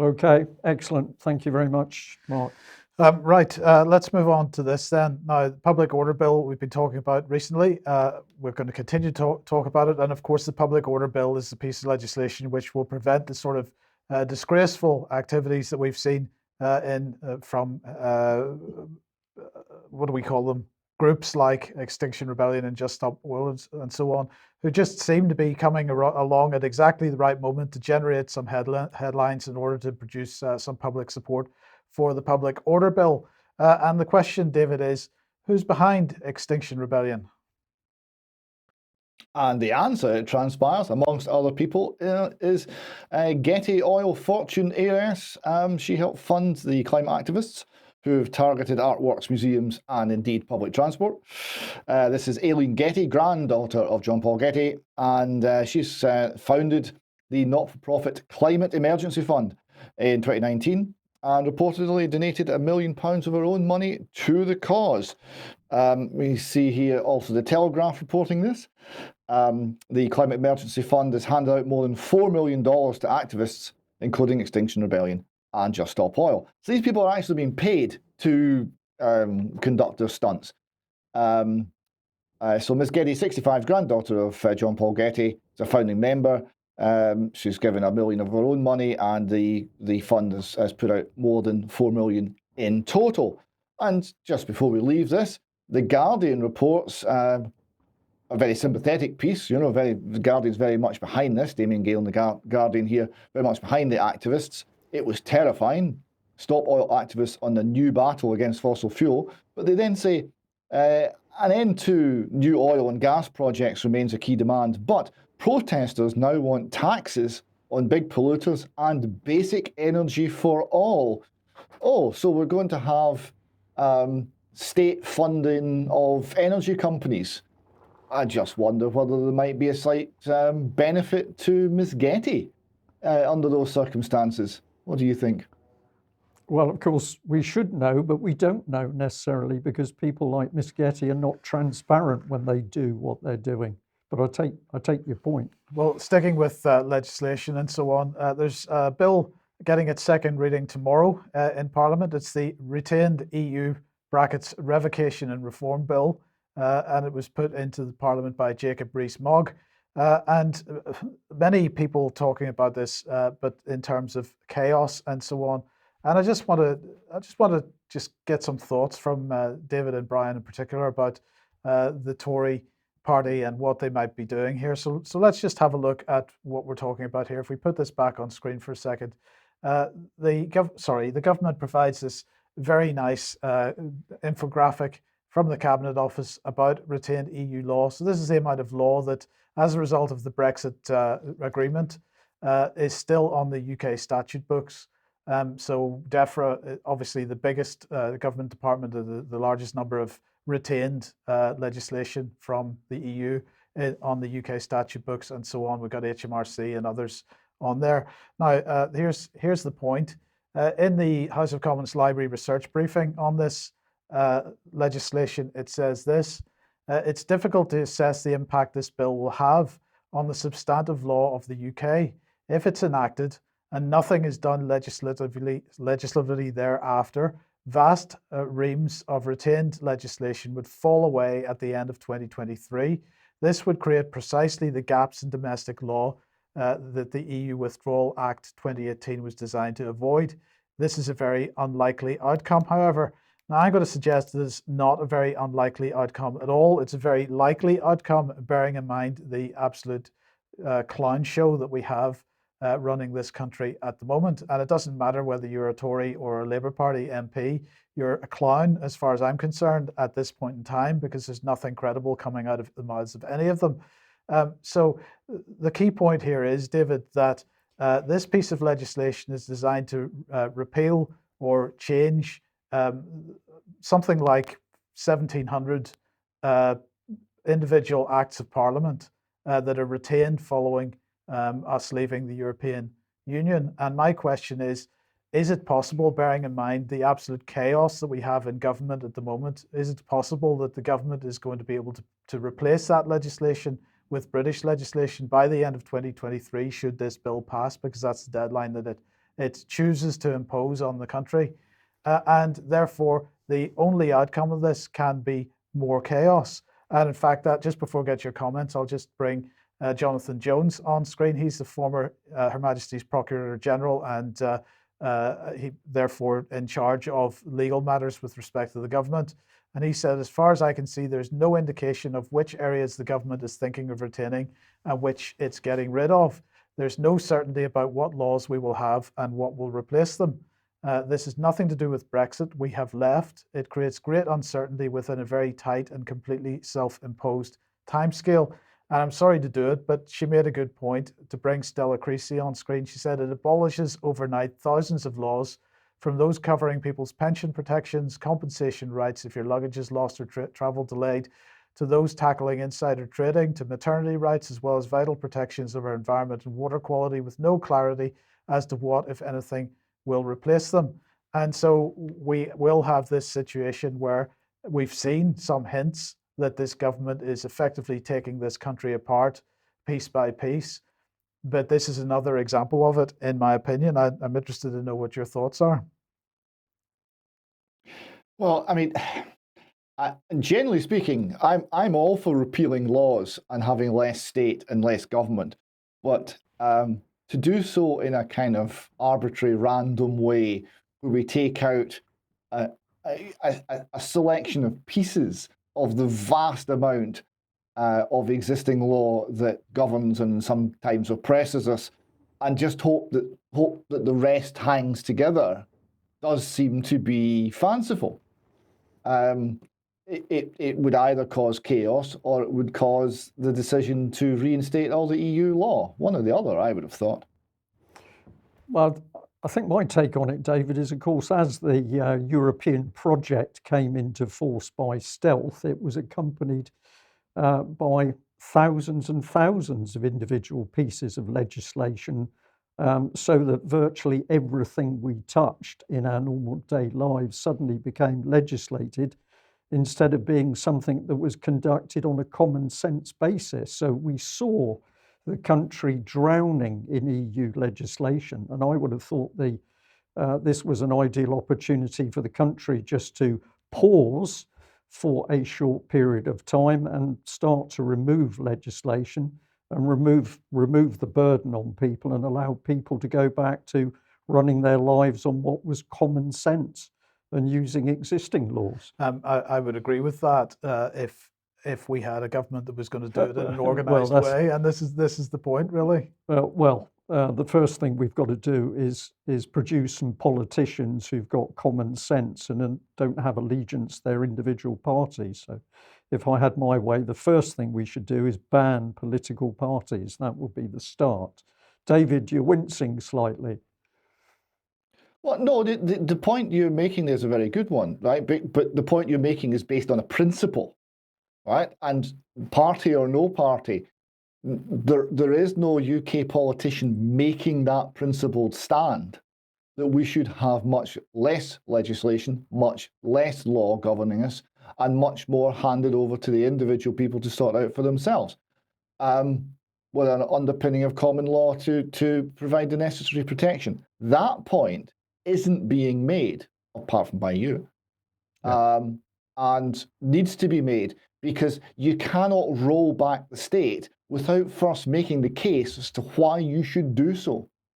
Okay, excellent. Thank you very much, Mark. Right, let's move on to this then. Now, the Public Order Bill we've been talking about recently, we're going to continue to talk about it. And of course, the Public Order Bill is a piece of legislation which will prevent the sort of disgraceful activities that we've seen from what do we call them? Groups like Extinction Rebellion and Just Stop Oil and so on, who just seem to be coming along at exactly the right moment to generate some headlines in order to produce some public support for the Public Order Bill. And the question, David, is who's behind Extinction Rebellion? And the answer, it transpires, amongst other people, is Getty oil fortune heiress. She helped fund the climate activists who've targeted artworks, museums, and indeed public transport. This is Aileen Getty, granddaughter of John Paul Getty, and she's founded the not-for-profit Climate Emergency Fund in 2019 and reportedly donated £1 million of her own money to the cause. We see here also the Telegraph reporting this. The Climate Emergency Fund has handed out more than $4 million to activists, including Extinction Rebellion and Just Stop Oil. So these people are actually being paid to conduct their stunts. So Ms. Getty, 65, granddaughter of John Paul Getty, is a founding member. She's given $1 million of her own money, and the fund has put out more than $4 million in total. And just before we leave this, The Guardian reports a very sympathetic piece. The Guardian's very much behind this. Damien Gale and The Guardian here, very much behind the activists. It was terrifying. Stop oil activists on the new battle against fossil fuel. But they then say an end to new oil and gas projects remains a key demand, but protesters now want taxes on big polluters and basic energy for all. Oh, so we're going to have state funding of energy companies. I just wonder whether there might be a slight benefit to Ms. Getty under those circumstances. What do you think? Well, of course, we should know, but we don't know necessarily because people like Ms. Getty are not transparent when they do what they're doing. But I take your point. Well, sticking with legislation and so on, there's a bill getting its second reading tomorrow in Parliament. It's the retained EU brackets revocation and reform bill, and it was put into the Parliament by Jacob Rees-Mogg. And many people talking about this, but in terms of chaos and so on. And I just want to get some thoughts from David and Brian in particular about the Tory party and what they might be doing here. So let's just have a look at what we're talking about here. If we put this back on screen for a second, the government provides this very nice infographic from the Cabinet Office about retained EU law. So this is the amount of law that, as a result of the Brexit agreement, is still on the UK statute books. So DEFRA, obviously the biggest government department, the largest number of retained legislation from the EU on the UK statute books and so on. We've got HMRC and others on there. Now, here's the point. In the House of Commons Library research briefing on this legislation, it says this: it's difficult to assess the impact this bill will have on the substantive law of the UK if it's enacted and nothing is done legislatively thereafter. Vast reams of retained legislation would fall away at the end of 2023. This would create precisely the gaps in domestic law that the EU Withdrawal Act 2018 was designed to avoid. This is a very unlikely outcome, however. Now, I'm going to suggest that it's not a very unlikely outcome at all. It's a very likely outcome, bearing in mind the absolute clown show that we have running this country at the moment. And it doesn't matter whether you're a Tory or a Labour Party MP, you're a clown as far as I'm concerned at this point in time, because there's nothing credible coming out of the mouths of any of them. So the key point here is, David, that this piece of legislation is designed to repeal or change something like 1,700 individual acts of Parliament that are retained following us leaving the European Union. And my question is it possible, bearing in mind the absolute chaos that we have in government at the moment, is it possible that the government is going to be able to replace that legislation with British legislation by the end of 2023, should this bill pass, because that's the deadline that it chooses to impose on the country. And therefore, the only outcome of this can be more chaos. And in fact, that just before I get your comments, I'll just bring Jonathan Jones on screen. He's the former Her Majesty's Procurator General, and he therefore in charge of legal matters with respect to the government. And he said, as far as I can see, there's no indication of which areas the government is thinking of retaining and which it's getting rid of. There's no certainty about what laws we will have and what will replace them. This has nothing to do with Brexit. We have left. It creates great uncertainty within a very tight and completely self-imposed timescale. And I'm sorry to do it, but she made a good point. To bring Stella Creasy on screen, she said it abolishes overnight thousands of laws, from those covering people's pension protections, compensation rights if your luggage is lost or travel delayed, to those tackling insider trading, to maternity rights, as well as vital protections of our environment and water quality, with no clarity as to what, if anything, will replace them. And so we will have this situation where we've seen some hints that this government is effectively taking this country apart piece by piece. But this is another example of it, in my opinion. I'm interested to know what your thoughts are. Well, I mean, generally speaking, I'm all for repealing laws and having less state and less government, but to do so in a kind of arbitrary, random way, where we take out a selection of pieces of the vast amount of existing law that governs and sometimes oppresses us, and just hope that the rest hangs together, does seem to be fanciful. It would either cause chaos or it would cause the decision to reinstate all the EU law. One or the other, I would have thought. Well, I think my take on it, David, is, of course, as the European project came into force by stealth, it was accompanied by thousands and thousands of individual pieces of legislation, so that virtually everything we touched in our normal day lives suddenly became legislated, instead of being something that was conducted on a common sense basis. So we saw the country drowning in EU legislation, and I would have thought this was an ideal opportunity for the country just to pause for a short period of time and start to remove legislation and remove the burden on people and allow people to go back to running their lives on what was common sense and using existing laws. I would agree with that if we had a government that was going to do it in an organised way, and this is the point, really. The first thing we've got to do is produce some politicians who've got common sense and don't have allegiance to their individual parties. So if I had my way, the first thing we should do is ban political parties. That would be the start. David, you're wincing slightly. Well, no, the point you're making is a very good one, right? But the point you're making is based on a principle, right? And party or no party, there is no UK politician making that principled stand that we should have much less legislation, much less law governing us, and much more handed over to the individual people to sort out for themselves, with an underpinning of common law to provide the necessary protection. That point isn't being made, apart from by you, and needs to be made, because you cannot roll back the state without first making the case as to why you should do so.